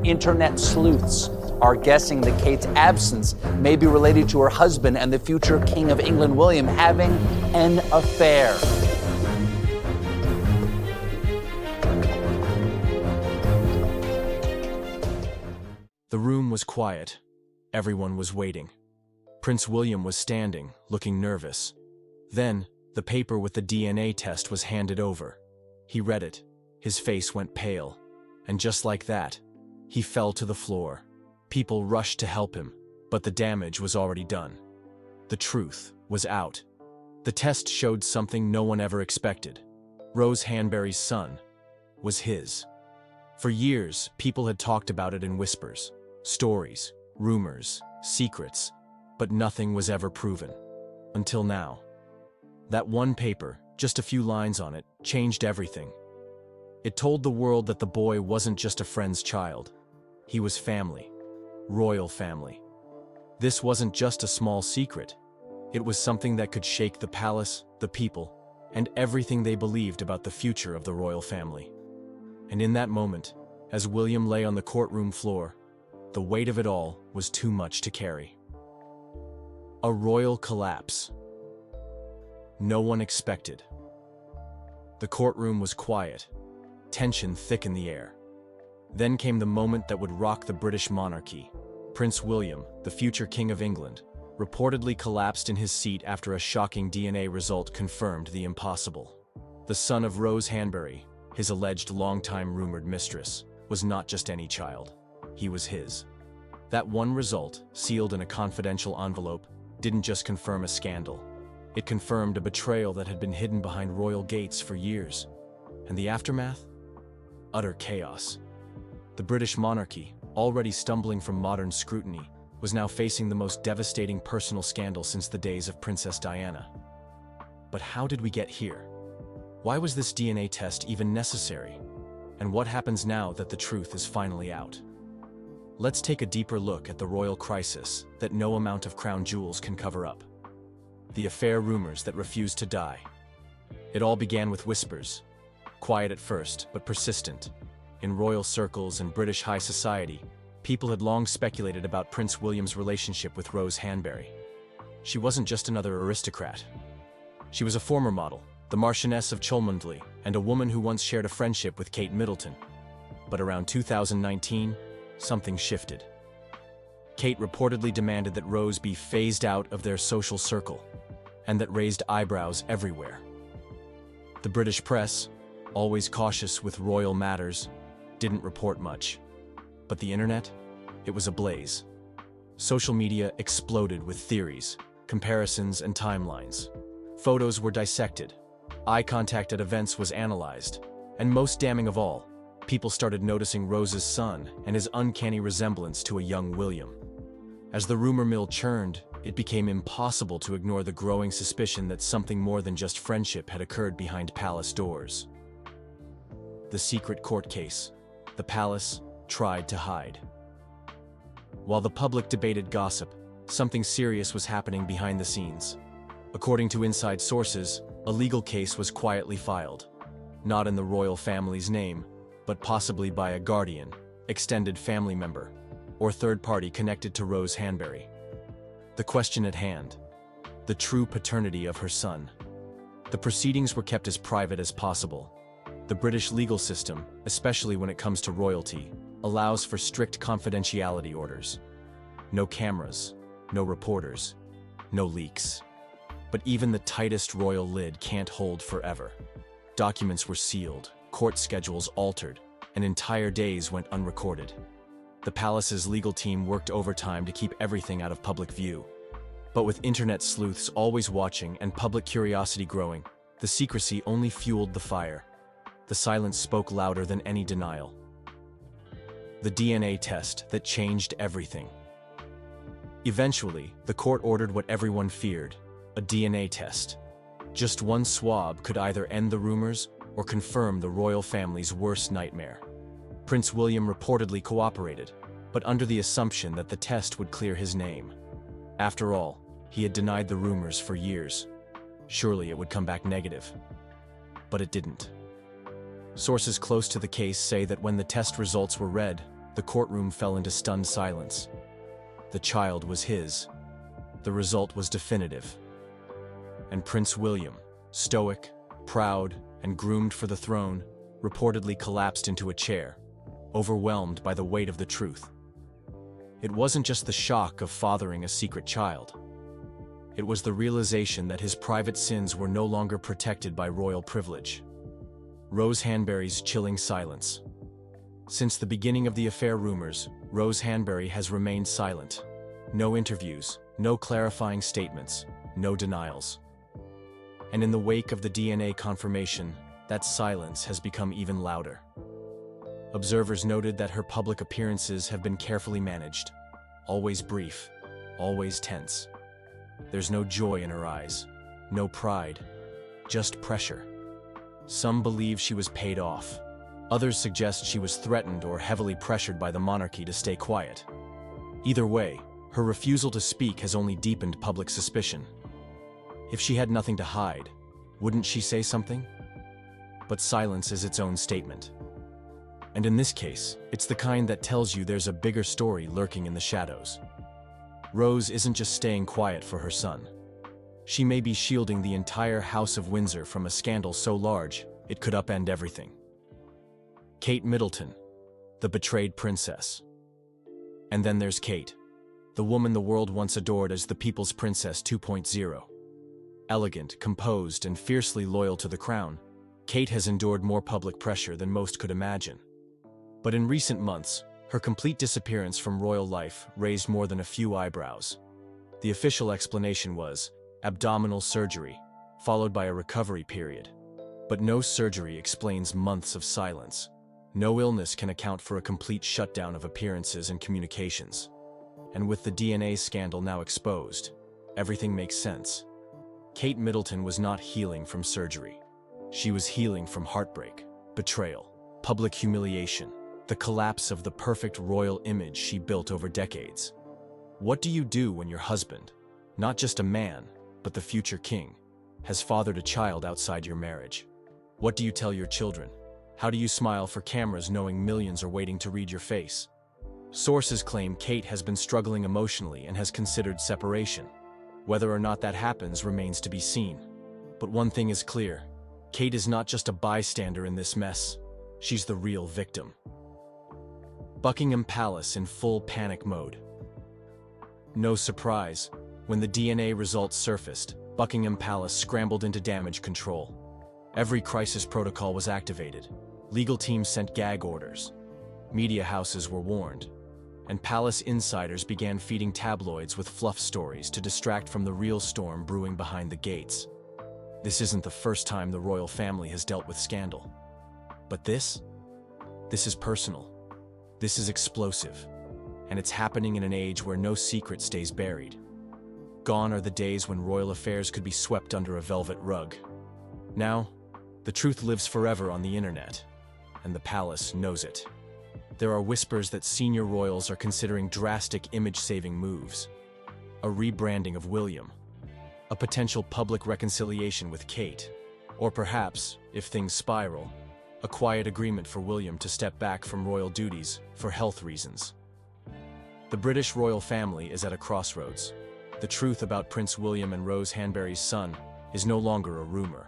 internet sleuths are guessing that Kate's absence may be related to her husband and the future King of England, William, having an affair. The room was quiet. Everyone was waiting. Prince William was standing, looking nervous. Then, the paper with the DNA test was handed over. He read it. His face went pale. And just like that, he fell to the floor. People rushed to help him, but the damage was already done. The truth was out. The test showed something no one ever expected. Rose Hanbury's son was his. For years, people had talked about it in whispers. Stories, rumors, secrets, but nothing was ever proven. Until now. That one paper, just a few lines on it, changed everything. It told the world that the boy wasn't just a friend's child. He was family. Royal family. This wasn't just a small secret. It was something that could shake the palace, the people, and everything they believed about the future of the royal family. And in that moment, as William lay on the courtroom floor, the weight of it all was too much to carry. A royal collapse. No one expected. The courtroom was quiet. Tension thick in the air. Then came the moment that would rock the British monarchy. Prince William, the future King of England, reportedly collapsed in his seat after a shocking DNA result confirmed the impossible. The son of Rose Hanbury, his alleged longtime rumored mistress, was not just any child. He was his. That one result, sealed in a confidential envelope, didn't just confirm a scandal. It confirmed a betrayal that had been hidden behind royal gates for years. And the aftermath? Utter chaos. The British monarchy, already stumbling from modern scrutiny, was now facing the most devastating personal scandal since the days of Princess Diana. But how did we get here? Why was this DNA test even necessary? And what happens now that the truth is finally out? Let's take a deeper look at the royal crisis that no amount of crown jewels can cover up. The affair rumors that refused to die. It all began with whispers, quiet at first, but persistent. In royal circles and British high society, people had long speculated about Prince William's relationship with Rose Hanbury. She wasn't just another aristocrat. She was a former model, the Marchioness of Cholmondeley, and a woman who once shared a friendship with Kate Middleton. But around 2019, something shifted. Kate reportedly demanded that Rose be phased out of their social circle, and that raised eyebrows everywhere. The British press, always cautious with royal matters, didn't report much. But the internet? It was ablaze. Social media exploded with theories, comparisons, and timelines. Photos were dissected. Eye contact at events was analyzed. And most damning of all, people started noticing Rose's son and his uncanny resemblance to a young William. As the rumor mill churned, it became impossible to ignore the growing suspicion that something more than just friendship had occurred behind palace doors. The secret court case. The palace tried to hide. While the public debated gossip, something serious was happening behind the scenes. According to inside sources, a legal case was quietly filed. Not in the royal family's name, but possibly by a guardian, extended family member, or third party connected to Rose Hanbury. The question at hand: the true paternity of her son. The proceedings were kept as private as possible. The British legal system, especially when it comes to royalty, allows for strict confidentiality orders. No cameras, no reporters, no leaks. But even the tightest royal lid can't hold forever. Documents were sealed, court schedules altered, and entire days went unrecorded. The palace's legal team worked overtime to keep everything out of public view. But with internet sleuths always watching and public curiosity growing, the secrecy only fueled the fire. The silence spoke louder than any denial. The DNA test that changed everything. Eventually, the court ordered what everyone feared: a DNA test. Just one swab could either end the rumors or confirm the royal family's worst nightmare. Prince William reportedly cooperated, but under the assumption that the test would clear his name. After all, he had denied the rumors for years. Surely it would come back negative. But it didn't. Sources close to the case say that when the test results were read, The courtroom fell into stunned silence. The child was his. The result was definitive. And Prince William, stoic, proud, and groomed for the throne, reportedly collapsed into a chair, overwhelmed by the weight of the truth. It wasn't just the shock of fathering a secret child. It was the realization that his private sins were no longer protected by royal privilege. Rose Hanbury's chilling silence. Since the beginning of the affair rumors, Rose Hanbury has remained silent. No interviews, no clarifying statements, no denials. And in the wake of the DNA confirmation, that silence has become even louder. Observers noted that her public appearances have been carefully managed. Always brief, always tense. There's no joy in her eyes, no pride, just pressure. Some believe she was paid off. Others suggest she was threatened or heavily pressured by the monarchy to stay quiet. Either way, her refusal to speak has only deepened public suspicion. If she had nothing to hide, wouldn't she say something? But silence is its own statement. And in this case, it's the kind that tells you there's a bigger story lurking in the shadows. Rose isn't just staying quiet for her son. She may be shielding the entire House of Windsor from a scandal so large, it could upend everything. Kate Middleton, the betrayed princess. And then there's Kate, the woman the world once adored as the People's Princess 2.0. Elegant, composed, and fiercely loyal to the crown, Kate has endured more public pressure than most could imagine. But in recent months, her complete disappearance from royal life raised more than a few eyebrows. The official explanation was abdominal surgery, followed by a recovery period. But no surgery explains months of silence. No illness can account for a complete shutdown of appearances and communications. And with the DNA scandal now exposed, everything makes sense. Kate Middleton was not healing from surgery. She was healing from heartbreak, betrayal, public humiliation, the collapse of the perfect royal image she built over decades. What do you do when your husband, not just a man, but the future king, has fathered a child outside your marriage? What do you tell your children? How do you smile for cameras knowing millions are waiting to read your face? Sources claim Kate has been struggling emotionally and has considered separation. Whether or not that happens remains to be seen. But one thing is clear: Kate is not just a bystander in this mess. She's the real victim. Buckingham Palace in full panic mode. No surprise, when the DNA results surfaced, Buckingham Palace scrambled into damage control. Every crisis protocol was activated. Legal teams sent gag orders. Media houses were warned. And palace insiders began feeding tabloids with fluff stories to distract from the real storm brewing behind the gates. This isn't the first time the royal family has dealt with scandal. But this is personal. This is explosive. And it's happening in an age where no secret stays buried. Gone are the days when royal affairs could be swept under a velvet rug. Now, the truth lives forever on the internet, and the palace knows it. There are whispers that senior royals are considering drastic image-saving moves. A rebranding of William, a potential public reconciliation with Kate, or perhaps, if things spiral, a quiet agreement for William to step back from royal duties for health reasons. The British royal family is at a crossroads. The truth about Prince William and Rose Hanbury's son is no longer a rumor.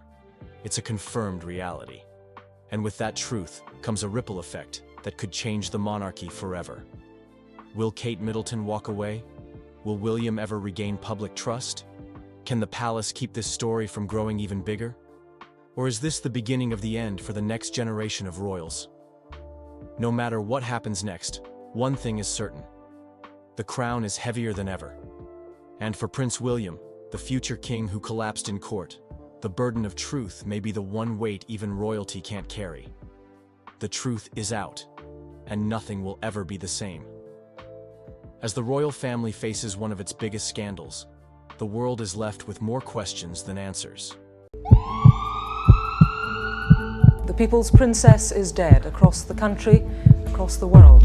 It's a confirmed reality. And with that truth comes a ripple effect that could change the monarchy forever. Will Kate Middleton walk away? Will William ever regain public trust? Can the palace keep this story from growing even bigger? Or is this the beginning of the end for the next generation of royals? No matter what happens next, one thing is certain: the crown is heavier than ever. And for Prince William, the future king who collapsed in court, the burden of truth may be the one weight even royalty can't carry. The truth is out, and nothing will ever be the same. As the royal family faces one of its biggest scandals, the world is left with more questions than answers. The People's Princess is dead across the country, across the world.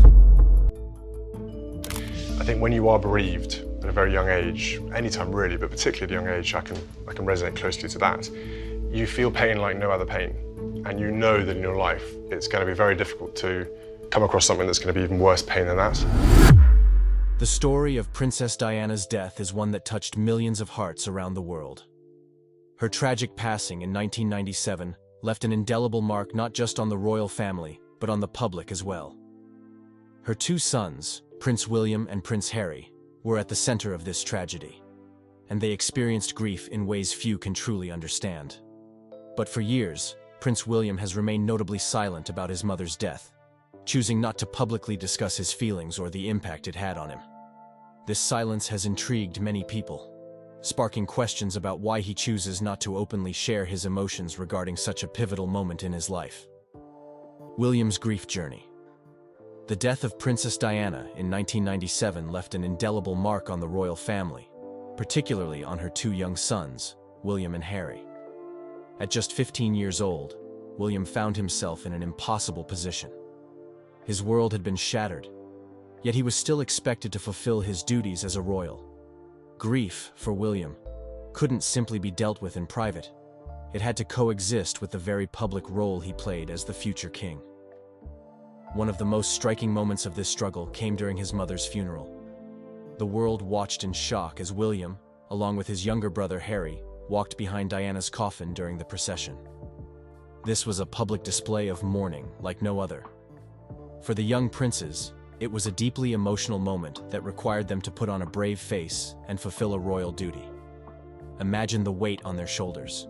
I think when you are bereaved at a very young age, anytime really, but particularly at a young age, I can resonate closely to that. You feel pain like no other pain, and you know that in your life it's going to be very difficult to come across something that's going to be even worse pain than that. The story of Princess Diana's death is one that touched millions of hearts around the world. Her tragic passing in 1997 left an indelible mark not just on the royal family, but on the public as well. Her two sons, Prince William and Prince Harry, were at the center of this tragedy, and they experienced grief in ways few can truly understand. But for years, Prince William has remained notably silent about his mother's death, choosing not to publicly discuss his feelings or the impact it had on him. This silence has intrigued many people, sparking questions about why he chooses not to openly share his emotions regarding such a pivotal moment in his life. William's grief journey. The death of Princess Diana in 1997 left an indelible mark on the royal family, particularly on her two young sons, William and Harry. At just 15 years old, William found himself in an impossible position. His world had been shattered, yet he was still expected to fulfill his duties as a royal. Grief, for William, couldn't simply be dealt with in private. It had to coexist with the very public role he played as the future king. One of the most striking moments of this struggle came during his mother's funeral. The world watched in shock as William, along with his younger brother Harry, walked behind Diana's coffin during the procession. This was a public display of mourning like no other. For the young princes, it was a deeply emotional moment that required them to put on a brave face and fulfill a royal duty. Imagine the weight on their shoulders,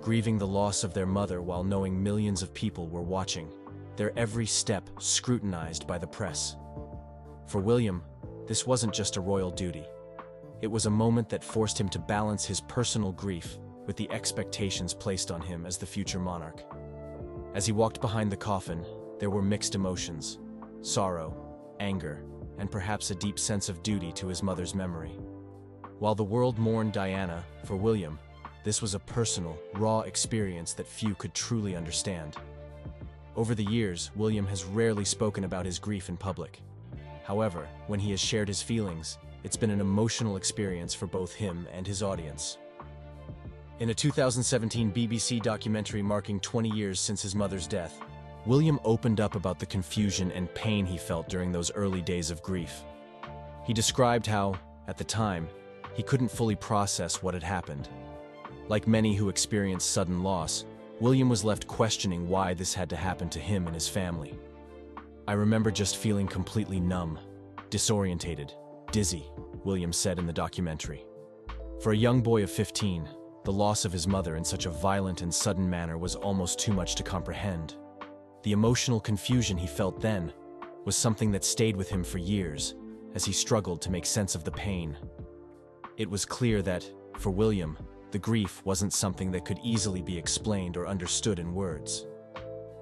grieving the loss of their mother while knowing millions of people were watching, their every step scrutinized by the press. For William, this wasn't just a royal duty. It was a moment that forced him to balance his personal grief with the expectations placed on him as the future monarch. As he walked behind the coffin, there were mixed emotions: sorrow, anger, and perhaps a deep sense of duty to his mother's memory. While the world mourned Diana, for William, this was a personal, raw experience that few could truly understand. Over the years, William has rarely spoken about his grief in public. However, when he has shared his feelings, it's been an emotional experience for both him and his audience. In a 2017 BBC documentary marking 20 years since his mother's death, William opened up about the confusion and pain he felt during those early days of grief. He described how, at the time, he couldn't fully process what had happened. Like many who experience sudden loss, William was left questioning why this had to happen to him and his family. "I remember just feeling completely numb, disorientated, dizzy," William said in the documentary. For a young boy of 15, the loss of his mother in such a violent and sudden manner was almost too much to comprehend. The emotional confusion he felt then was something that stayed with him for years as he struggled to make sense of the pain. It was clear that, for William, the grief wasn't something that could easily be explained or understood in words.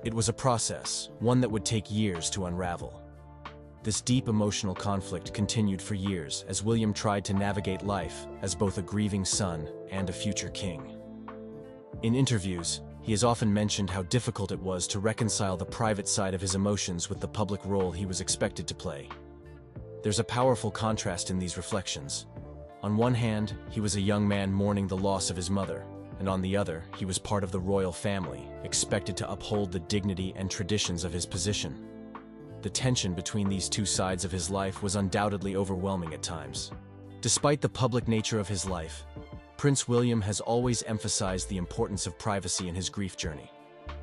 It was a process, one that would take years to unravel. This deep emotional conflict continued for years as William tried to navigate life as both a grieving son and a future king. In interviews, he has often mentioned how difficult it was to reconcile the private side of his emotions with the public role he was expected to play. There's a powerful contrast in these reflections. On one hand, he was a young man mourning the loss of his mother, and on the other, he was part of the royal family, expected to uphold the dignity and traditions of his position. The tension between these two sides of his life was undoubtedly overwhelming at times. Despite the public nature of his life, Prince William has always emphasized the importance of privacy in his grief journey.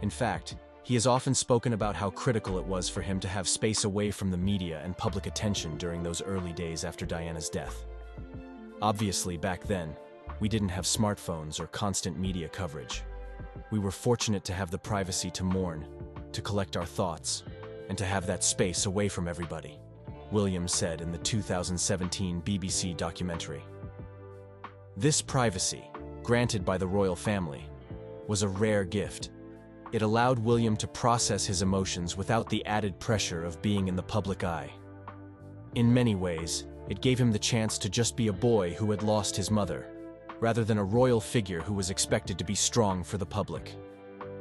In fact, he has often spoken about how critical it was for him to have space away from the media and public attention during those early days after Diana's death. Obviously, back then, we didn't have smartphones or constant media coverage. We were fortunate to have the privacy to mourn, to collect our thoughts, and to have that space away from everybody, William said in the 2017 BBC documentary. This privacy, granted by the royal family, was a rare gift. It allowed William to process his emotions without the added pressure of being in the public eye. In many ways, it gave him the chance to just be a boy who had lost his mother, rather than a royal figure who was expected to be strong for the public.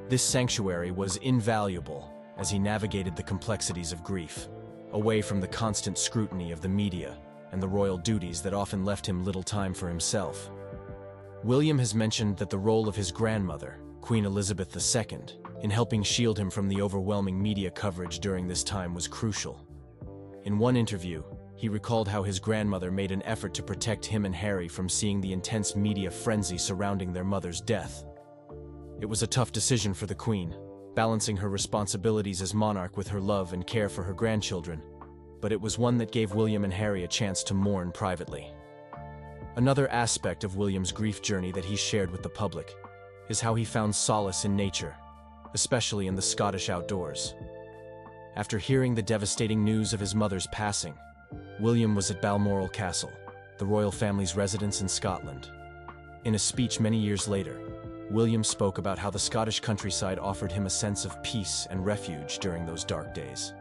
This sanctuary was invaluable as he navigated the complexities of grief, away from the constant scrutiny of the media and the royal duties that often left him little time for himself. William has mentioned that the role of his grandmother, Queen Elizabeth II, in helping shield him from the overwhelming media coverage during this time was crucial. In one interview, he recalled how his grandmother made an effort to protect him and Harry from seeing the intense media frenzy surrounding their mother's death. It was a tough decision for the Queen, balancing her responsibilities as monarch with her love and care for her grandchildren, but it was one that gave William and Harry a chance to mourn privately. Another aspect of William's grief journey that he shared with the public is how he found solace in nature, especially in the Scottish outdoors. After hearing the devastating news of his mother's passing, William was at Balmoral Castle, the royal family's residence in Scotland. In a speech many years later, William spoke about how the Scottish countryside offered him a sense of peace and refuge during those dark days.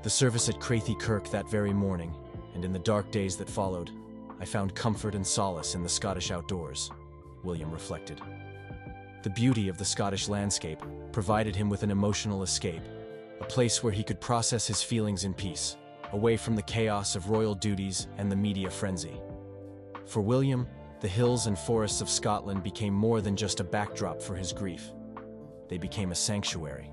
The service at Crathie Kirk that very morning, and in the dark days that followed, I found comfort and solace in the Scottish outdoors, William reflected. The beauty of the Scottish landscape provided him with an emotional escape, a place where he could process his feelings in peace, away from the chaos of royal duties and the media frenzy. For William, the hills and forests of Scotland became more than just a backdrop for his grief. They became a sanctuary,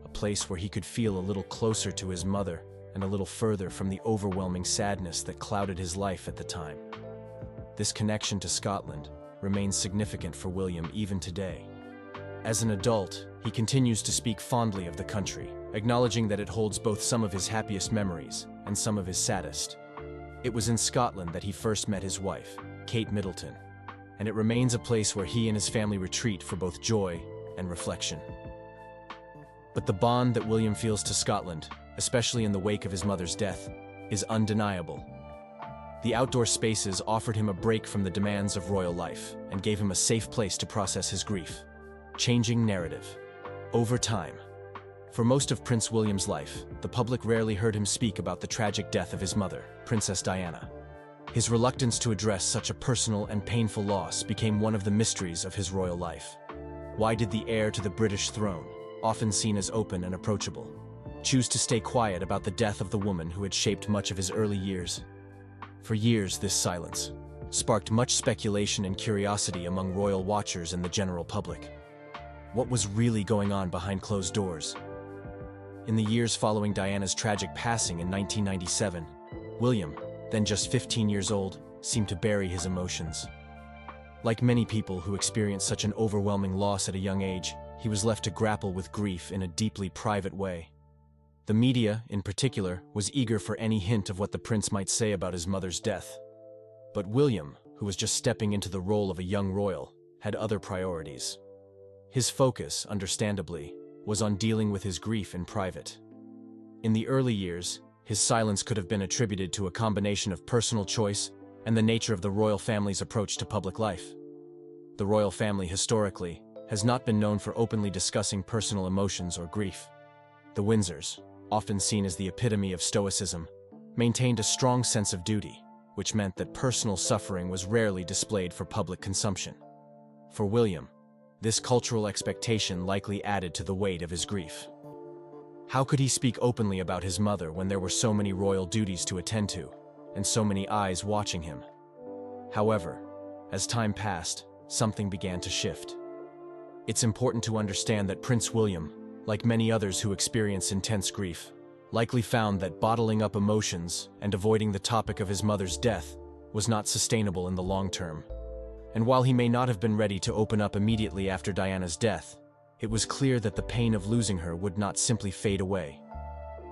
a place where he could feel a little closer to his mother and a little further from the overwhelming sadness that clouded his life at the time. This connection to Scotland remains significant for William even today. As an adult, he continues to speak fondly of the country, acknowledging that it holds both some of his happiest memories and some of his saddest. It was in Scotland that he first met his wife, Kate Middleton, and it remains a place where he and his family retreat for both joy and reflection. But the bond that William feels to Scotland, especially in the wake of his mother's death, is undeniable. The outdoor spaces offered him a break from the demands of royal life and gave him a safe place to process his grief. Changing narrative. Over time. For most of Prince William's life, the public rarely heard him speak about the tragic death of his mother, Princess Diana. His reluctance to address such a personal and painful loss became one of the mysteries of his royal life. Why did the heir to the British throne, often seen as open and approachable, choose to stay quiet about the death of the woman who had shaped much of his early years? For years, this silence sparked much speculation and curiosity among royal watchers and the general public. What was really going on behind closed doors? In the years following Diana's tragic passing in 1997, William, then just 15 years old, seemed to bury his emotions. Like many people who experience such an overwhelming loss at a young age, he was left to grapple with grief in a deeply private way. The media, in particular, was eager for any hint of what the prince might say about his mother's death. But William, who was just stepping into the role of a young royal, had other priorities. His focus, understandably, was on dealing with his grief in private. In the early years, his silence could have been attributed to a combination of personal choice and the nature of the royal family's approach to public life. The royal family, historically, has not been known for openly discussing personal emotions or grief. The Windsors, often seen as the epitome of stoicism, maintained a strong sense of duty, which meant that personal suffering was rarely displayed for public consumption. For William, this cultural expectation likely added to the weight of his grief. How could he speak openly about his mother when there were so many royal duties to attend to, and so many eyes watching him? However, as time passed, something began to shift. It's important to understand that Prince William, like many others who experience intense grief, likely found that bottling up emotions and avoiding the topic of his mother's death was not sustainable in the long term. And while he may not have been ready to open up immediately after Diana's death, it was clear that the pain of losing her would not simply fade away.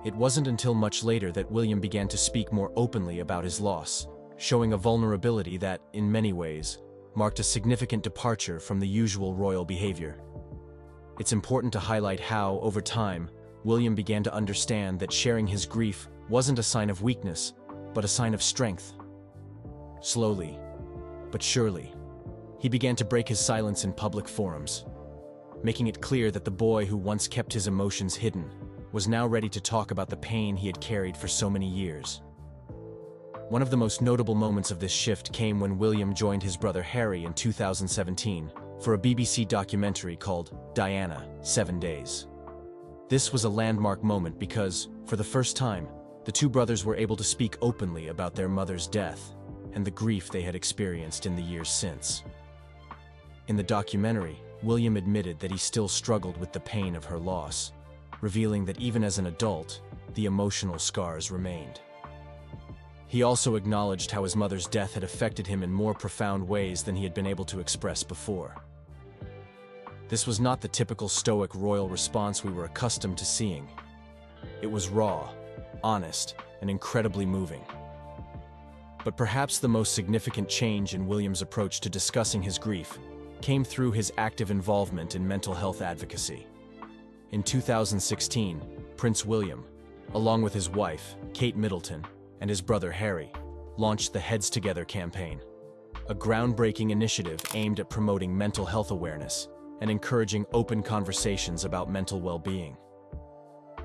It wasn't until much later that William began to speak more openly about his loss, showing a vulnerability that, in many ways, marked a significant departure from the usual royal behavior. It's important to highlight how, over time, William began to understand that sharing his grief wasn't a sign of weakness, but a sign of strength. Slowly, but surely, he began to break his silence in public forums, making it clear that the boy who once kept his emotions hidden was now ready to talk about the pain he had carried for so many years. One of the most notable moments of this shift came when William joined his brother Harry in 2017 for a BBC documentary called Diana, 7 Days. This was a landmark moment because, for the first time, the two brothers were able to speak openly about their mother's death and the grief they had experienced in the years since. In the documentary, William admitted that he still struggled with the pain of her loss, revealing that even as an adult, the emotional scars remained. He also acknowledged how his mother's death had affected him in more profound ways than he had been able to express before. This was not the typical stoic royal response we were accustomed to seeing. It was raw, honest, and incredibly moving. But perhaps the most significant change in William's approach to discussing his grief came through his active involvement in mental health advocacy. In 2016, Prince William, along with his wife, Kate Middleton, and his brother Harry, launched the Heads Together campaign, a groundbreaking initiative aimed at promoting mental health awareness and encouraging open conversations about mental well-being.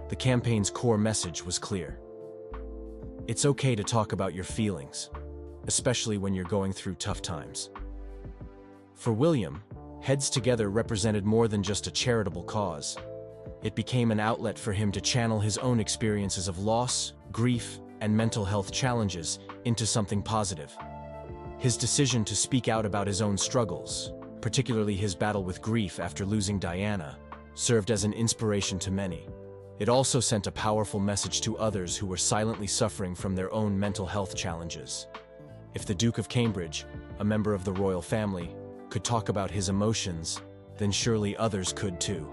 The campaign's core message was clear. It's okay to talk about your feelings, especially when you're going through tough times. For William, Heads Together represented more than just a charitable cause. It became an outlet for him to channel his own experiences of loss, grief, and mental health challenges into something positive. His decision to speak out about his own struggles, particularly his battle with grief after losing Diana, served as an inspiration to many. It also sent a powerful message to others who were silently suffering from their own mental health challenges. If the Duke of Cambridge, a member of the royal family, could talk about his emotions, then surely others could too.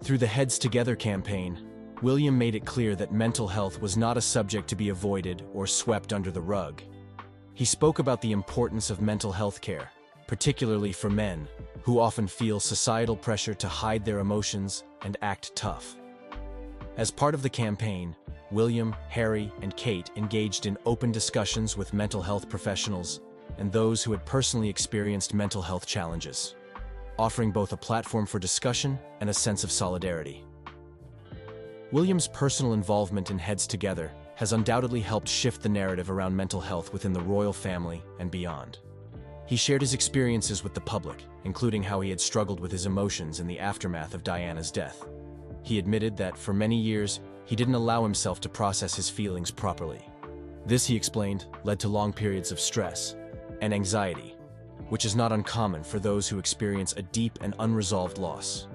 Through the Heads Together campaign, William made it clear that mental health was not a subject to be avoided or swept under the rug. He spoke about the importance of mental health care, particularly for men, who often feel societal pressure to hide their emotions and act tough. As part of the campaign, William, Harry, and Kate engaged in open discussions with mental health professionals and those who had personally experienced mental health challenges, offering both a platform for discussion and a sense of solidarity. William's personal involvement in Heads Together has undoubtedly helped shift the narrative around mental health within the royal family and beyond. He shared his experiences with the public, including how he had struggled with his emotions in the aftermath of Diana's death. He admitted that, for many years, he didn't allow himself to process his feelings properly. This, he explained, led to long periods of stress and anxiety, which is not uncommon for those who experience a deep and unresolved loss.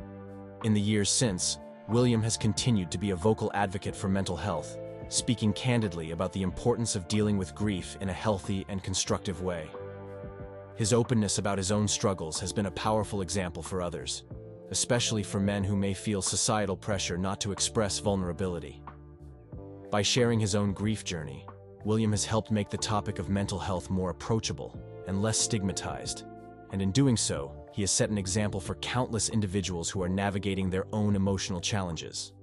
In the years since, William has continued to be a vocal advocate for mental health, speaking candidly about the importance of dealing with grief in a healthy and constructive way. His openness about his own struggles has been a powerful example for others, especially for men who may feel societal pressure not to express vulnerability. By sharing his own grief journey, William has helped make the topic of mental health more approachable and less stigmatized, and in doing so, he has set an example for countless individuals who are navigating their own emotional challenges.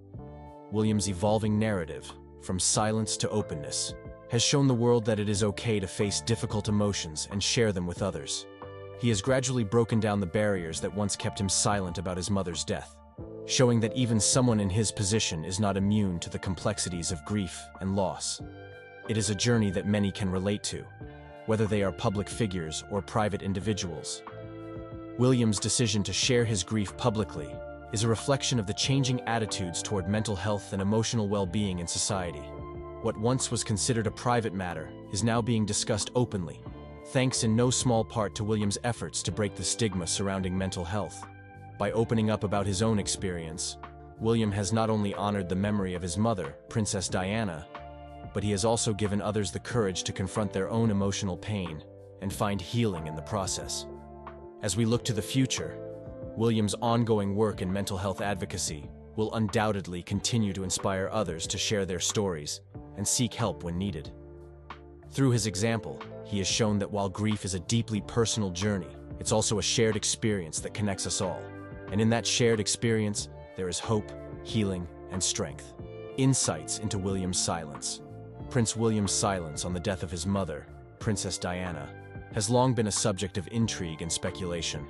William's evolving narrative, from silence to openness, has shown the world that it is okay to face difficult emotions and share them with others. He has gradually broken down the barriers that once kept him silent about his mother's death, showing that even someone in his position is not immune to the complexities of grief and loss. It is a journey that many can relate to, whether they are public figures or private individuals. William's decision to share his grief publicly is a reflection of the changing attitudes toward mental health and emotional well-being in society. What once was considered a private matter is now being discussed openly, thanks in no small part to William's efforts to break the stigma surrounding mental health. By opening up about his own experience, William has not only honored the memory of his mother, Princess Diana, but he has also given others the courage to confront their own emotional pain and find healing in the process. As we look to the future, William's ongoing work in mental health advocacy will undoubtedly continue to inspire others to share their stories and seek help when needed. Through his example, he has shown that while grief is a deeply personal journey, it's also a shared experience that connects us all. And in that shared experience, there is hope, healing, and strength. Insights into William's silence. Prince William's silence on the death of his mother, Princess Diana, has long been a subject of intrigue and speculation.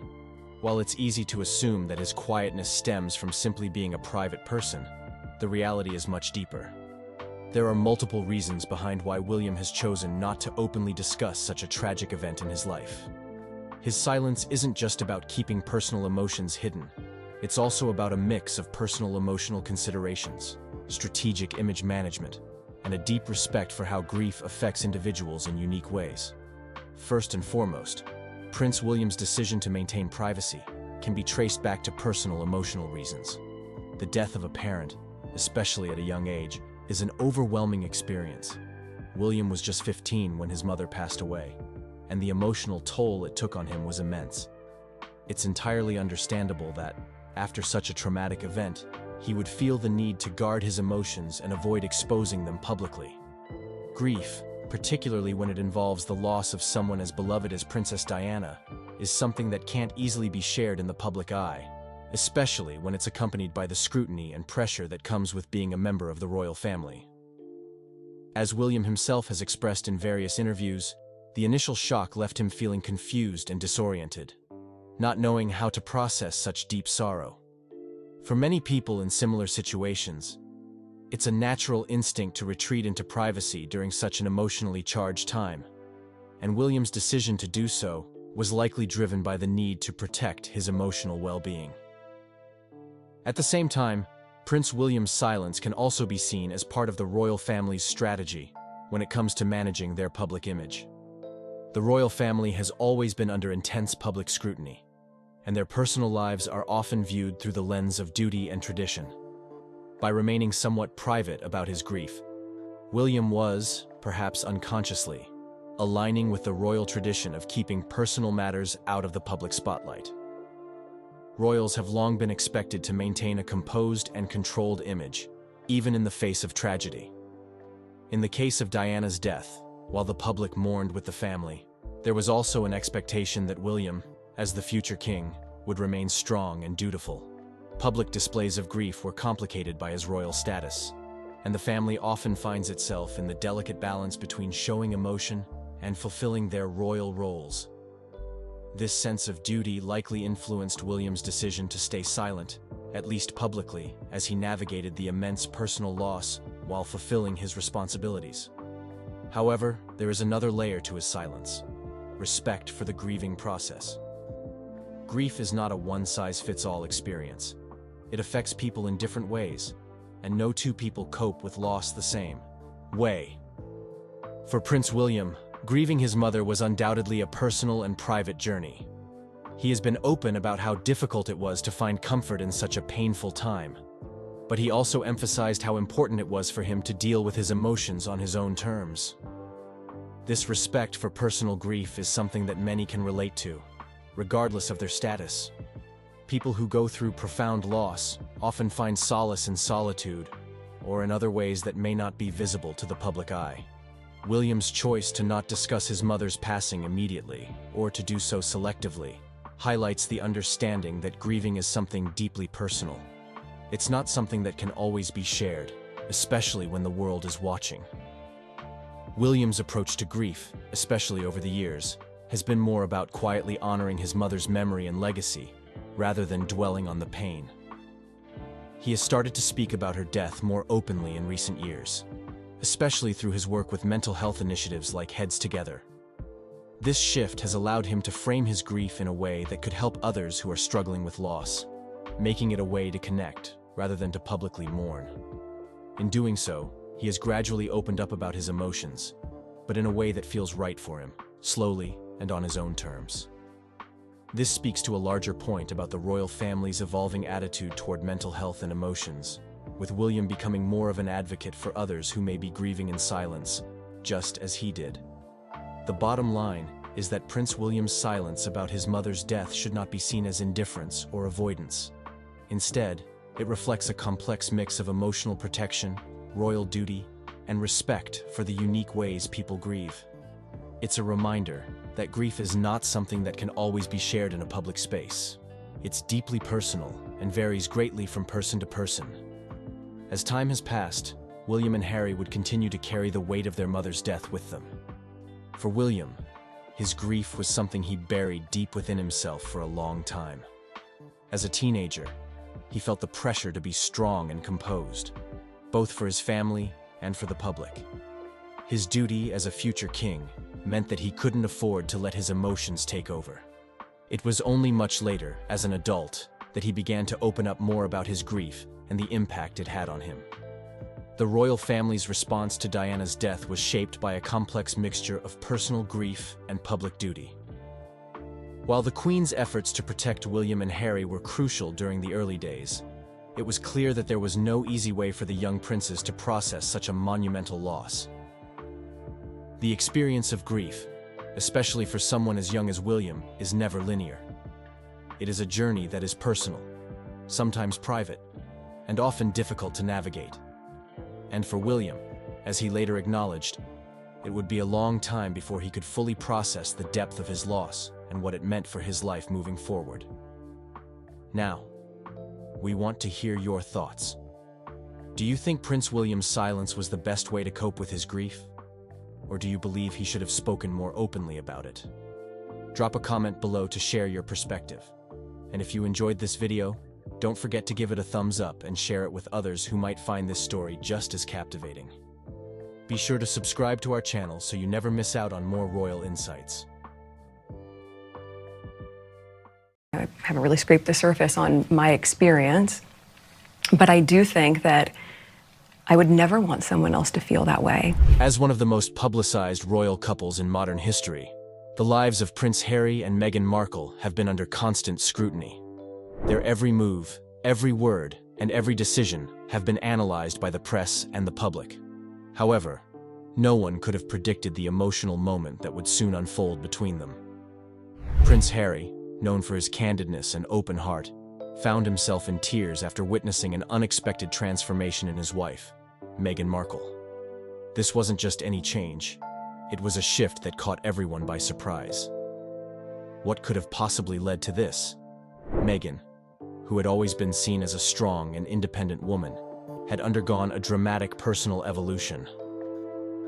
While it's easy to assume that his quietness stems from simply being a private person, the reality is much deeper. There are multiple reasons behind why William has chosen not to openly discuss such a tragic event in his life. His silence isn't just about keeping personal emotions hidden. It's also about a mix of personal emotional considerations, strategic image management, and a deep respect for how grief affects individuals in unique ways. First and foremost, Prince William's decision to maintain privacy can be traced back to personal emotional reasons. The death of a parent, especially at a young age, is an overwhelming experience. William was just 15 when his mother passed away, and the emotional toll it took on him was immense. It's entirely understandable that, after such a traumatic event, he would feel the need to guard his emotions and avoid exposing them publicly. Grief, particularly when it involves the loss of someone as beloved as Princess Diana, is something that can't easily be shared in the public eye, especially when it's accompanied by the scrutiny and pressure that comes with being a member of the royal family. As William himself has expressed in various interviews, the initial shock left him feeling confused and disoriented, not knowing how to process such deep sorrow. For many people in similar situations, it's a natural instinct to retreat into privacy during such an emotionally charged time, and William's decision to do so was likely driven by the need to protect his emotional well-being. At the same time, Prince William's silence can also be seen as part of the royal family's strategy when it comes to managing their public image. The royal family has always been under intense public scrutiny, and their personal lives are often viewed through the lens of duty and tradition. By remaining somewhat private about his grief, William was, perhaps unconsciously, aligning with the royal tradition of keeping personal matters out of the public spotlight. Royals have long been expected to maintain a composed and controlled image, even in the face of tragedy. In the case of Diana's death, while the public mourned with the family, there was also an expectation that William, as the future king, would remain strong and dutiful. Public displays of grief were complicated by his royal status, and the family often finds itself in the delicate balance between showing emotion and fulfilling their royal roles. This sense of duty likely influenced William's decision to stay silent, at least publicly, as he navigated the immense personal loss while fulfilling his responsibilities. However, there is another layer to his silence: respect for the grieving process. Grief is not a one-size-fits-all experience. It affects people in different ways, and no two people cope with loss the same way. For Prince William, grieving his mother was undoubtedly a personal and private journey. He has been open about how difficult it was to find comfort in such a painful time, but he also emphasized how important it was for him to deal with his emotions on his own terms. This respect for personal grief is something that many can relate to, regardless of their status. People who go through profound loss often find solace in solitude or in other ways that may not be visible to the public eye. William's choice to not discuss his mother's passing immediately, or to do so selectively, highlights the understanding that grieving is something deeply personal. It's not something that can always be shared, especially when the world is watching. William's approach to grief, especially over the years, has been more about quietly honoring his mother's memory and legacy, rather than dwelling on the pain. He has started to speak about her death more openly in recent years, especially through his work with mental health initiatives like Heads Together. This shift has allowed him to frame his grief in a way that could help others who are struggling with loss, making it a way to connect rather than to publicly mourn. In doing so, he has gradually opened up about his emotions, but in a way that feels right for him, slowly and on his own terms. This speaks to a larger point about the royal family's evolving attitude toward mental health and emotions, with William becoming more of an advocate for others who may be grieving in silence, just as he did. The bottom line is that Prince William's silence about his mother's death should not be seen as indifference or avoidance. Instead, it reflects a complex mix of emotional protection, royal duty, and respect for the unique ways people grieve. It's a reminder that grief is not something that can always be shared in a public space. It's deeply personal and varies greatly from person to person. As time has passed, William and Harry would continue to carry the weight of their mother's death with them. For William, his grief was something he buried deep within himself for a long time. As a teenager, he felt the pressure to be strong and composed, both for his family and for the public. His duty as a future king meant that he couldn't afford to let his emotions take over. It was only much later, as an adult, that he began to open up more about his grief and the impact it had on him. The royal family's response to Diana's death was shaped by a complex mixture of personal grief and public duty. While the Queen's efforts to protect William and Harry were crucial during the early days, it was clear that there was no easy way for the young princes to process such a monumental loss. The experience of grief, especially for someone as young as William, is never linear. It is a journey that is personal, sometimes private, and often difficult to navigate. And for William, as he later acknowledged, it would be a long time before he could fully process the depth of his loss and what it meant for his life moving forward. Now, we want to hear your thoughts. Do you think Prince William's silence was the best way to cope with his grief? Or do you believe he should have spoken more openly about it? Drop a comment below to share your perspective. And if you enjoyed this video, don't forget to give it a thumbs up and share it with others who might find this story just as captivating. Be sure to subscribe to our channel so you never miss out on more royal insights. I haven't really scraped the surface on my experience, but I do think that I would never want someone else to feel that way. As one of the most publicized royal couples in modern history, the lives of Prince Harry and Meghan Markle have been under constant scrutiny. Their every move, every word, and every decision have been analyzed by the press and the public. However, no one could have predicted the emotional moment that would soon unfold between them. Prince Harry, known for his candidness and open heart, found himself in tears after witnessing an unexpected transformation in his wife, Meghan Markle. This wasn't just any change, it was a shift that caught everyone by surprise. What could have possibly led to this? Meghan, who had always been seen as a strong and independent woman, had undergone a dramatic personal evolution.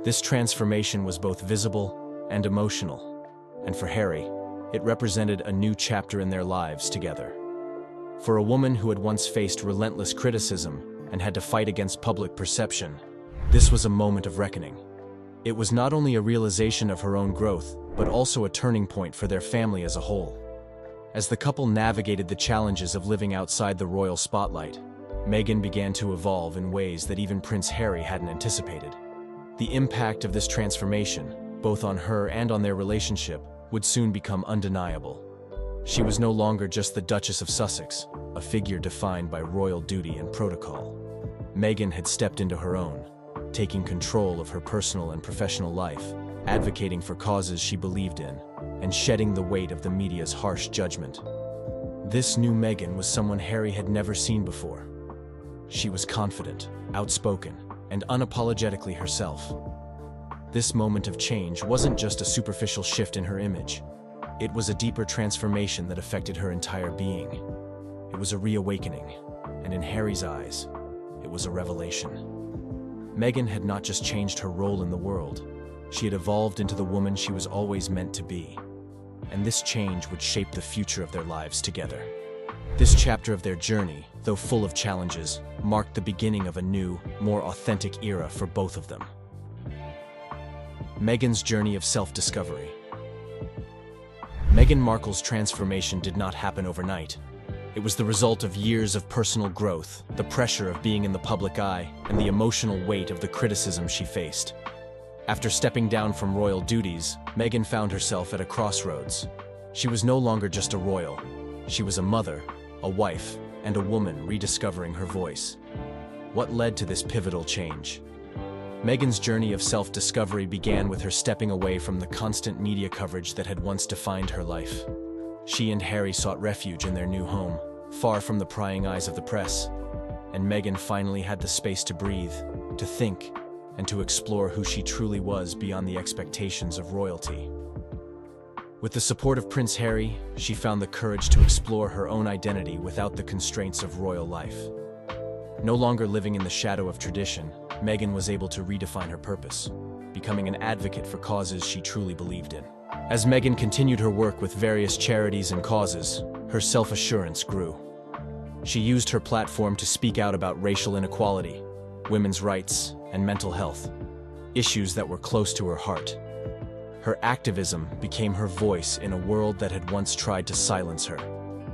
This transformation was both visible and emotional, and for Harry, it represented a new chapter in their lives together. For a woman who had once faced relentless criticism and had to fight against public perception, this was a moment of reckoning. It was not only a realization of her own growth, but also a turning point for their family as a whole. As the couple navigated the challenges of living outside the royal spotlight, Meghan began to evolve in ways that even Prince Harry hadn't anticipated. The impact of this transformation, both on her and on their relationship, would soon become undeniable. She was no longer just the Duchess of Sussex, a figure defined by royal duty and protocol. Meghan had stepped into her own, taking control of her personal and professional life, advocating for causes she believed in, and shedding the weight of the media's harsh judgment. This new Meghan was someone Harry had never seen before. She was confident, outspoken, and unapologetically herself. This moment of change wasn't just a superficial shift in her image. It was a deeper transformation that affected her entire being. It was a reawakening, and in Harry's eyes, it was a revelation. Meghan had not just changed her role in the world, she had evolved into the woman she was always meant to be. And this change would shape the future of their lives together. This chapter of their journey, though full of challenges, marked the beginning of a new, more authentic era for both of them. Meghan's journey of self-discovery. Meghan Markle's transformation did not happen overnight. It was the result of years of personal growth, the pressure of being in the public eye, and the emotional weight of the criticism she faced. After stepping down from royal duties, Meghan found herself at a crossroads. She was no longer just a royal. She was a mother, a wife, and a woman rediscovering her voice. What led to this pivotal change? Meghan's journey of self-discovery began with her stepping away from the constant media coverage that had once defined her life. She and Harry sought refuge in their new home, far from the prying eyes of the press. And Meghan finally had the space to breathe, to think, and to explore who she truly was beyond the expectations of royalty. With the support of Prince Harry, she found the courage to explore her own identity without the constraints of royal life. No longer living in the shadow of tradition, Meghan was able to redefine her purpose, becoming an advocate for causes she truly believed in. As Meghan continued her work with various charities and causes, her self-assurance grew. She used her platform to speak out about racial inequality, women's rights, and mental health, issues that were close to her heart. Her activism became her voice in a world that had once tried to silence her.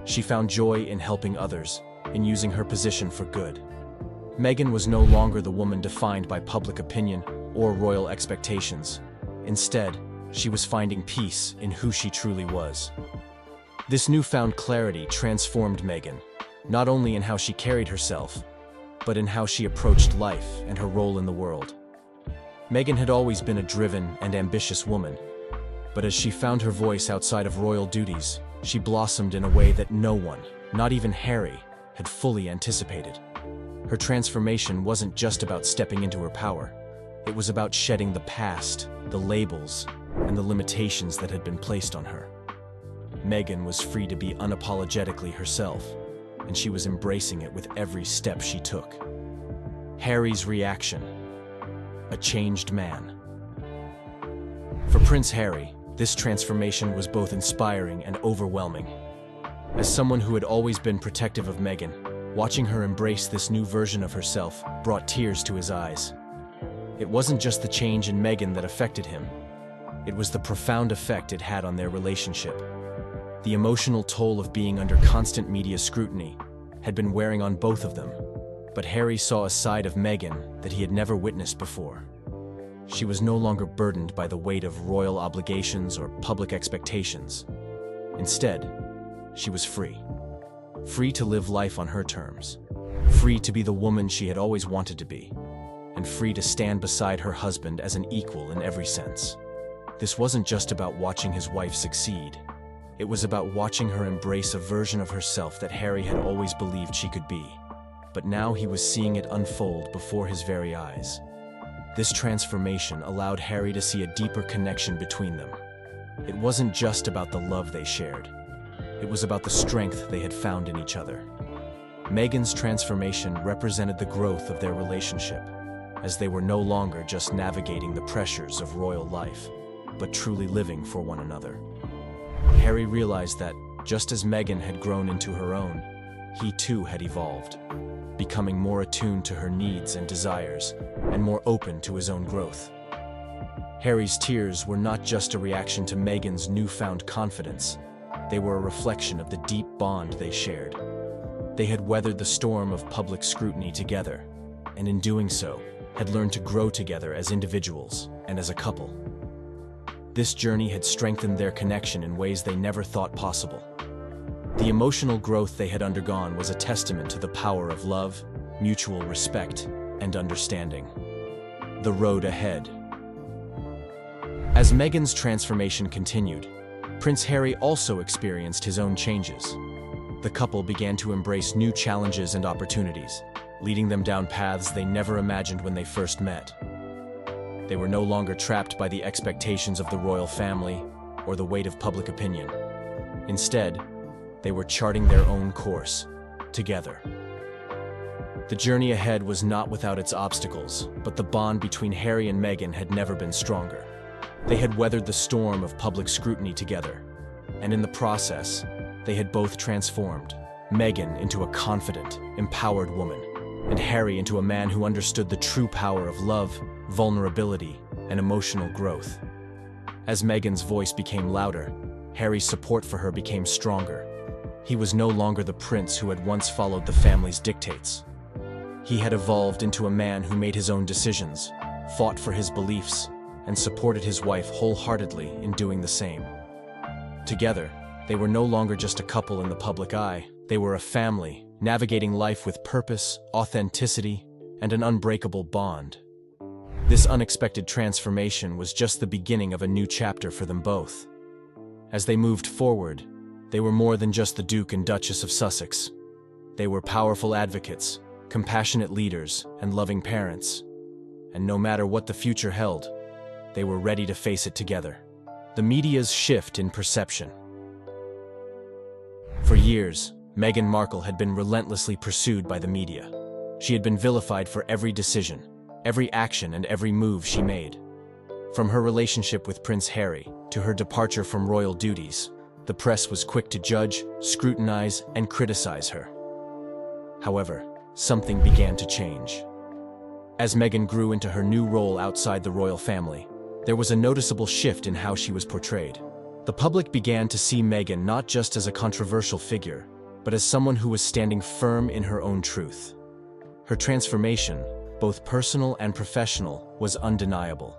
She found joy in helping others, in using her position for good. Meghan was no longer the woman defined by public opinion or royal expectations. Instead, she was finding peace in who she truly was. This newfound clarity transformed Meghan, not only in how she carried herself, but in how she approached life and her role in the world. Meghan had always been a driven and ambitious woman, but as she found her voice outside of royal duties, she blossomed in a way that no one, not even Harry, had fully anticipated. Her transformation wasn't just about stepping into her power. It was about shedding the past, the labels, and the limitations that had been placed on her. Meghan was free to be unapologetically herself, and she was embracing it with every step she took. Harry's reaction: a changed man. For Prince Harry, this transformation was both inspiring and overwhelming. As someone who had always been protective of Meghan, watching her embrace this new version of herself brought tears to his eyes. It wasn't just the change in Meghan that affected him. It was the profound effect it had on their relationship. The emotional toll of being under constant media scrutiny had been wearing on both of them, but Harry saw a side of Meghan that he had never witnessed before. She was no longer burdened by the weight of royal obligations or public expectations. Instead, she was free. Free to live life on her terms. Free to be the woman she had always wanted to be. And free to stand beside her husband as an equal in every sense. This wasn't just about watching his wife succeed. It was about watching her embrace a version of herself that Harry had always believed she could be. But now he was seeing it unfold before his very eyes. This transformation allowed Harry to see a deeper connection between them. It wasn't just about the love they shared. It was about the strength they had found in each other. Meghan's transformation represented the growth of their relationship, as they were no longer just navigating the pressures of royal life, but truly living for one another. Harry realized that, just as Meghan had grown into her own, he too had evolved, becoming more attuned to her needs and desires, and more open to his own growth. Harry's tears were not just a reaction to Meghan's newfound confidence. They were a reflection of the deep bond they shared. They had weathered the storm of public scrutiny together, and in doing so, had learned to grow together as individuals and as a couple. This journey had strengthened their connection in ways they never thought possible. The emotional growth they had undergone was a testament to the power of love, mutual respect, and understanding. The road ahead. As Meghan's transformation continued, Prince Harry also experienced his own changes. The couple began to embrace new challenges and opportunities, leading them down paths they never imagined when they first met. They were no longer trapped by the expectations of the royal family or the weight of public opinion. Instead, they were charting their own course, together. The journey ahead was not without its obstacles, but the bond between Harry and Meghan had never been stronger. They had weathered the storm of public scrutiny together, and in the process, they had both transformed, Meghan into a confident, empowered woman, and Harry into a man who understood the true power of love, vulnerability, and emotional growth. As Meghan's voice became louder, Harry's support for her became stronger. He was no longer the prince who had once followed the family's dictates. He had evolved into a man who made his own decisions, fought for his beliefs, and supported his wife wholeheartedly in doing the same. Together, they were no longer just a couple in the public eye. They were a family, navigating life with purpose, authenticity, and an unbreakable bond. This unexpected transformation was just the beginning of a new chapter for them both. As they moved forward, they were more than just the Duke and Duchess of Sussex. They were powerful advocates, compassionate leaders, and loving parents. And no matter what the future held, they were ready to face it together. The media's shift in perception. For years, Meghan Markle had been relentlessly pursued by the media. She had been vilified for every decision, every action, and every move she made. From her relationship with Prince Harry to her departure from royal duties, the press was quick to judge, scrutinize, and criticize her. However, something began to change. As Meghan grew into her new role outside the royal family, there was a noticeable shift in how she was portrayed. The public began to see Meghan not just as a controversial figure, but as someone who was standing firm in her own truth. Her transformation, both personal and professional, was undeniable.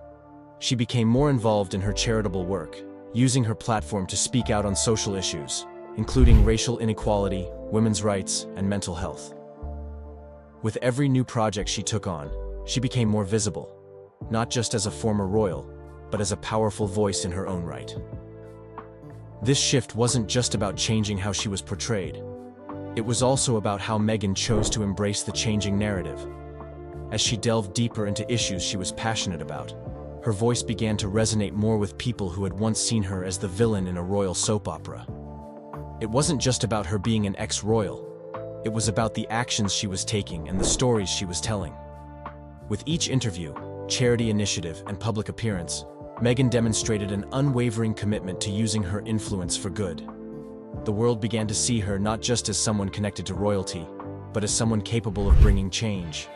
She became more involved in her charitable work, using her platform to speak out on social issues, including racial inequality, women's rights, and mental health. With every new project she took on, she became more visible, not just as a former royal, but as a powerful voice in her own right. This shift wasn't just about changing how she was portrayed. It was also about how Meghan chose to embrace the changing narrative. As she delved deeper into issues she was passionate about, her voice began to resonate more with people who had once seen her as the villain in a royal soap opera. It wasn't just about her being an ex-royal. It was about the actions she was taking and the stories she was telling. With each interview, charity initiative, and public appearance, Meghan demonstrated an unwavering commitment to using her influence for good. The world began to see her not just as someone connected to royalty, but as someone capable of bringing change.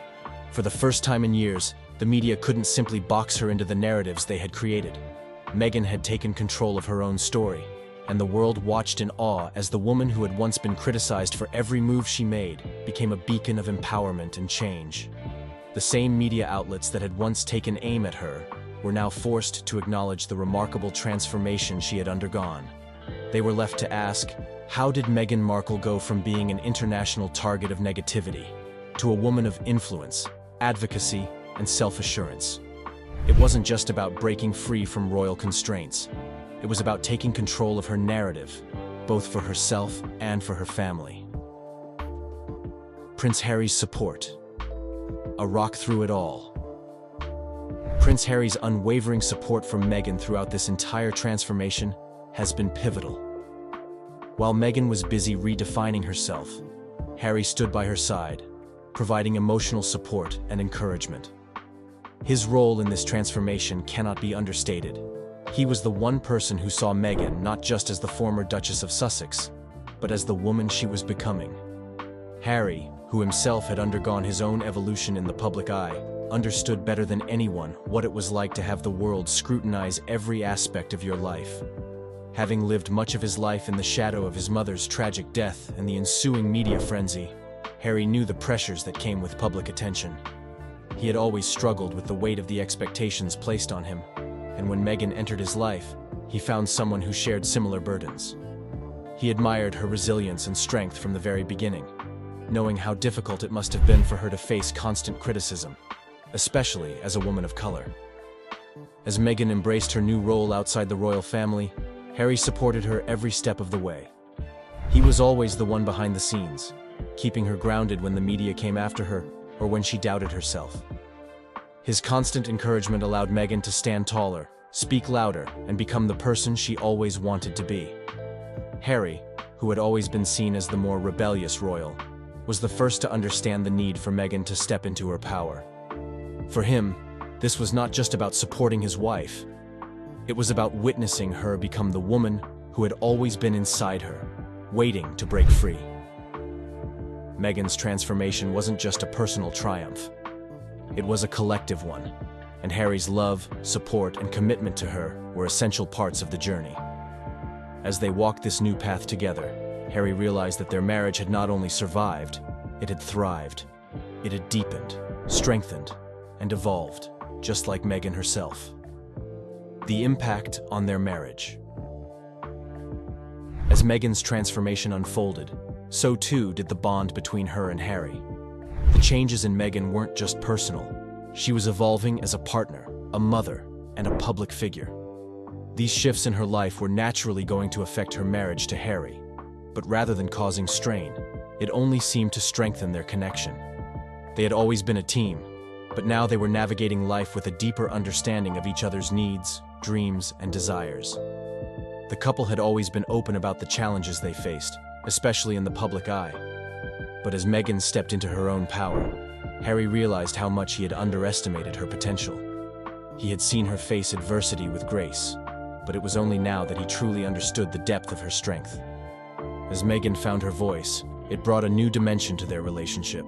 For the first time in years, the media couldn't simply box her into the narratives they had created. Meghan had taken control of her own story, and the world watched in awe as the woman who had once been criticized for every move she made became a beacon of empowerment and change. The same media outlets that had once taken aim at her were now forced to acknowledge the remarkable transformation she had undergone. They were left to ask, how did Meghan Markle go from being an international target of negativity to a woman of influence, advocacy, and self-assurance? It wasn't just about breaking free from royal constraints. It was about taking control of her narrative, both for herself and for her family. Prince Harry's support. A rock through it all. Prince Harry's unwavering support from Meghan throughout this entire transformation has been pivotal. While Meghan was busy redefining herself, Harry stood by her side, providing emotional support and encouragement. His role in this transformation cannot be understated. He was the one person who saw Meghan not just as the former Duchess of Sussex, but as the woman she was becoming. Harry, who himself had undergone his own evolution in the public eye, understood better than anyone what it was like to have the world scrutinize every aspect of your life. Having lived much of his life in the shadow of his mother's tragic death and the ensuing media frenzy, Harry knew the pressures that came with public attention. He had always struggled with the weight of the expectations placed on him, and when Meghan entered his life, he found someone who shared similar burdens. He admired her resilience and strength from the very beginning, knowing how difficult it must have been for her to face constant criticism, especially as a woman of color. As Meghan embraced her new role outside the royal family, Harry supported her every step of the way. He was always the one behind the scenes, keeping her grounded when the media came after her or when she doubted herself. His constant encouragement allowed Meghan to stand taller, speak louder, and become the person she always wanted to be. Harry, who had always been seen as the more rebellious royal, was the first to understand the need for Meghan to step into her power. For him, this was not just about supporting his wife. It was about witnessing her become the woman who had always been inside her, waiting to break free. Meghan's transformation wasn't just a personal triumph. It was a collective one, and Harry's love, support, and commitment to her were essential parts of the journey. As they walked this new path together, Harry realized that their marriage had not only survived, it had thrived. It had deepened, strengthened, and evolved, just like Meghan herself. The impact on their marriage. As Meghan's transformation unfolded, so too did the bond between her and Harry. The changes in Meghan weren't just personal. She was evolving as a partner, a mother, and a public figure. These shifts in her life were naturally going to affect her marriage to Harry, but rather than causing strain, it only seemed to strengthen their connection. They had always been a team, but now they were navigating life with a deeper understanding of each other's needs, dreams, and desires. The couple had always been open about the challenges they faced, especially in the public eye. But as Meghan stepped into her own power, Harry realized how much he had underestimated her potential. He had seen her face adversity with grace, but it was only now that he truly understood the depth of her strength. As Meghan found her voice, it brought a new dimension to their relationship,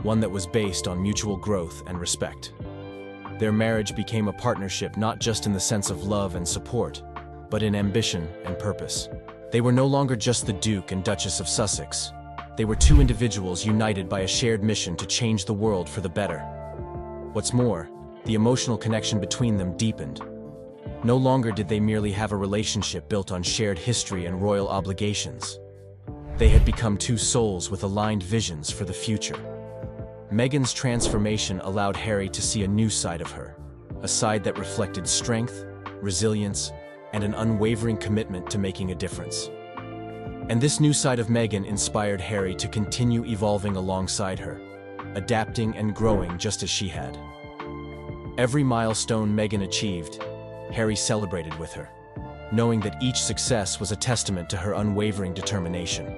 one that was based on mutual growth and respect. Their marriage became a partnership not just in the sense of love and support, but in ambition and purpose. They were no longer just the Duke and Duchess of Sussex. They were two individuals united by a shared mission to change the world for the better. What's more, the emotional connection between them deepened. No longer did they merely have a relationship built on shared history and royal obligations. They had become two souls with aligned visions for the future. Meghan's transformation allowed Harry to see a new side of her, a side that reflected strength, resilience, and an unwavering commitment to making a difference. And this new side of Meghan inspired Harry to continue evolving alongside her, adapting and growing just as she had. Every milestone Meghan achieved, Harry celebrated with her, knowing that each success was a testament to her unwavering determination.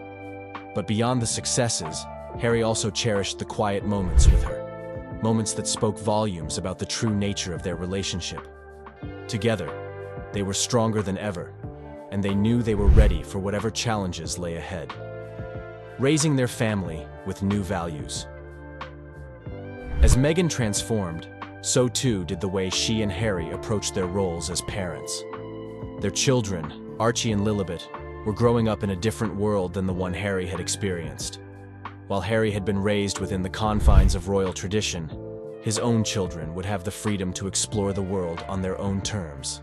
But beyond the successes, Harry also cherished the quiet moments with her, moments that spoke volumes about the true nature of their relationship. Together, they were stronger than ever, and they knew they were ready for whatever challenges lay ahead, raising their family with new values. As Meghan transformed, so too did the way she and Harry approached their roles as parents. Their children, Archie and Lilibet, were growing up in a different world than the one Harry had experienced. While Harry had been raised within the confines of royal tradition, his own children would have the freedom to explore the world on their own terms.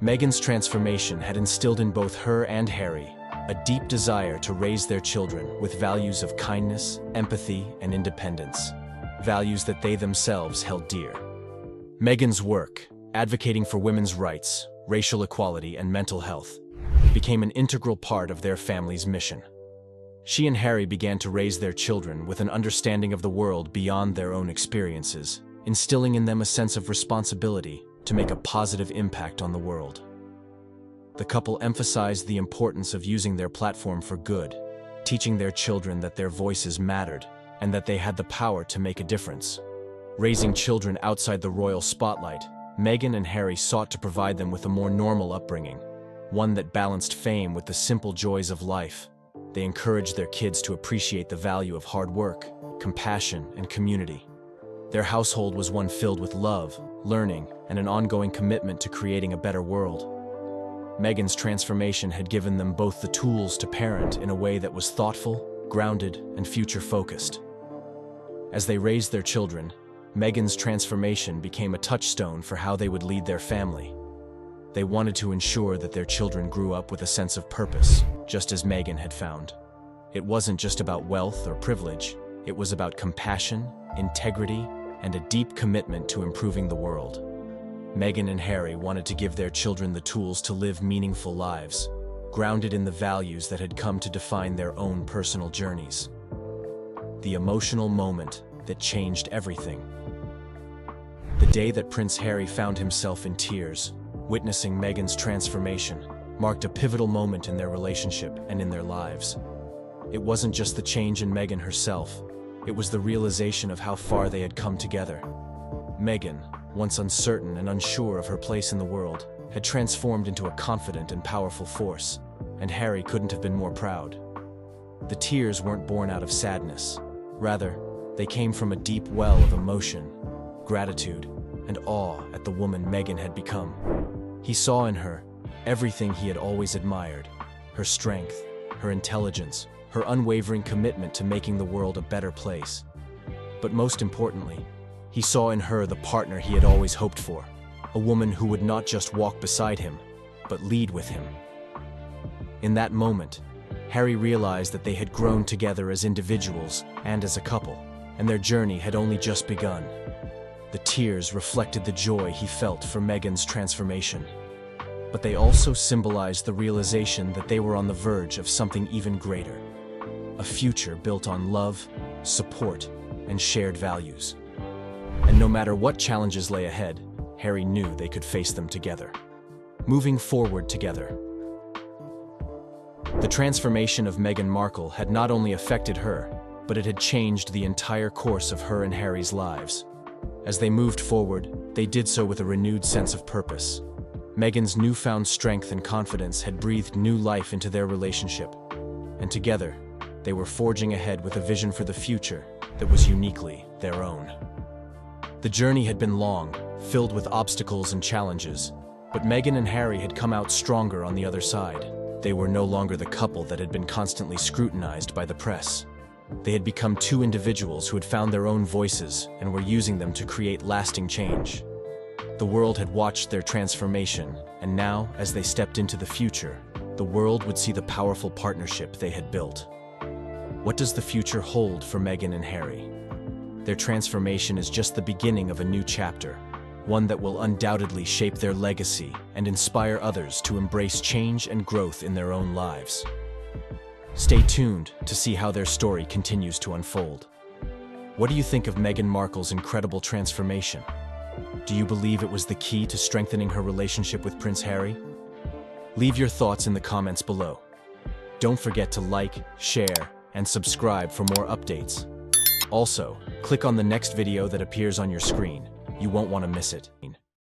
Meghan's transformation had instilled in both her and Harry a deep desire to raise their children with values of kindness, empathy, and independence, values that they themselves held dear. Meghan's work, advocating for women's rights, racial equality, and mental health, became an integral part of their family's mission. She and Harry began to raise their children with an understanding of the world beyond their own experiences, instilling in them a sense of responsibility to make a positive impact on the world. The couple emphasized the importance of using their platform for good, teaching their children that their voices mattered and that they had the power to make a difference. Raising children outside the royal spotlight, Meghan and Harry sought to provide them with a more normal upbringing, one that balanced fame with the simple joys of life. They encouraged their kids to appreciate the value of hard work, compassion, and community. Their household was one filled with love, learning, and an ongoing commitment to creating a better world. Meghan's transformation had given them both the tools to parent in a way that was thoughtful, grounded, and future-focused. As they raised their children, Meghan's transformation became a touchstone for how they would lead their family. They wanted to ensure that their children grew up with a sense of purpose, just as Meghan had found. It wasn't just about wealth or privilege, it was about compassion, integrity, and a deep commitment to improving the world. Meghan and Harry wanted to give their children the tools to live meaningful lives, grounded in the values that had come to define their own personal journeys. The emotional moment that changed everything. The day that Prince Harry found himself in tears, witnessing Meghan's transformation, marked a pivotal moment in their relationship and in their lives. It wasn't just the change in Meghan herself, it was the realization of how far they had come together. Meghan, once uncertain and unsure of her place in the world, had transformed into a confident and powerful force, and Harry couldn't have been more proud. The tears weren't born out of sadness. Rather, they came from a deep well of emotion, gratitude, and awe at the woman Meghan had become. He saw in her everything he had always admired: her strength, her intelligence, her unwavering commitment to making the world a better place. But most importantly, he saw in her the partner he had always hoped for, a woman who would not just walk beside him, but lead with him. In that moment, Harry realized that they had grown together as individuals and as a couple, and their journey had only just begun. The tears reflected the joy he felt for Meghan's transformation, but they also symbolized the realization that they were on the verge of something even greater, a future built on love, support, and shared values. And no matter what challenges lay ahead, Harry knew they could face them together, moving forward together. The transformation of Meghan Markle had not only affected her, but it had changed the entire course of her and Harry's lives. As they moved forward, they did so with a renewed sense of purpose. Meghan's newfound strength and confidence had breathed new life into their relationship, and together, they were forging ahead with a vision for the future that was uniquely their own. The journey had been long, filled with obstacles and challenges, but Meghan and Harry had come out stronger on the other side. They were no longer the couple that had been constantly scrutinized by the press. They had become two individuals who had found their own voices and were using them to create lasting change. The world had watched their transformation, and now, as they stepped into the future, the world would see the powerful partnership they had built. What does the future hold for Meghan and Harry? Their transformation is just the beginning of a new chapter, one that will undoubtedly shape their legacy and inspire others to embrace change and growth in their own lives. Stay tuned to see how their story continues to unfold. What do you think of Meghan Markle's incredible transformation? Do you believe it was the key to strengthening her relationship with Prince Harry? Leave your thoughts in the comments below. Don't forget to like, share, and subscribe for more updates. Also, click on the next video that appears on your screen. You won't want to miss it.